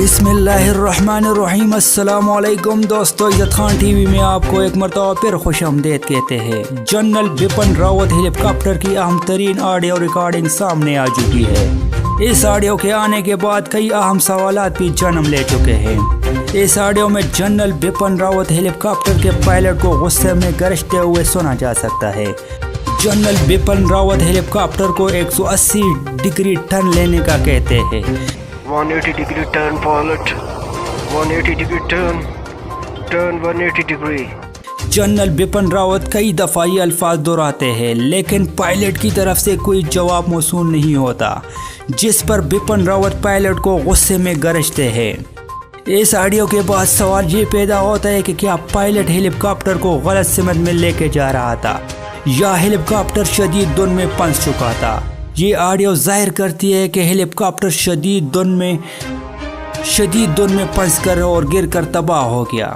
बिस्मिल्लाहिर्रहमानिर्रहीम। अस्सलामुअलैकुम दोस्तों, इज़्ज़त खान टीवी में आपको एक मरतबा फिर खुश आमदीद कहते हैं। जनरल बिपिन रावत हेलीकॉप्टर की अहम तरीन ऑडियो रिकॉर्डिंग सामने आ चुकी है। इस ऑडियो के आने के बाद कई अहम सवालात भी जन्म ले चुके हैं। इस ऑडियो में जनरल बिपिन रावत हेलीकॉप्टर के पायलट को गुस्से में गरजते हुए सुना जा सकता है। जनरल बिपिन रावत हेलीकॉप्टर को 180 डिग्री टर्न लेने का कहते हैं। 180 degree turn pilot, 180 degree turn 180 degree। General Bipin Rawat कई दफ़ा ये अल्फाज दोहराते हैं, लेकिन पायलट की तरफ से कोई जवाब मौसूल नहीं होता, जिस पर बिपिन रावत पायलट को गुस्से में गरजते हैं। इस ऑडियो के बाद सवाल ये पैदा होता है कि क्या पायलट हेलीकॉप्टर को गलत समत में लेके जा रहा था या हेलीकॉप्टर शदीद धुन में फंस चुका था। ये ऑडियो जाहिर करती है कि हेलीकॉप्टर शदीद धुन में फंस कर और गिर कर तबाह हो गया।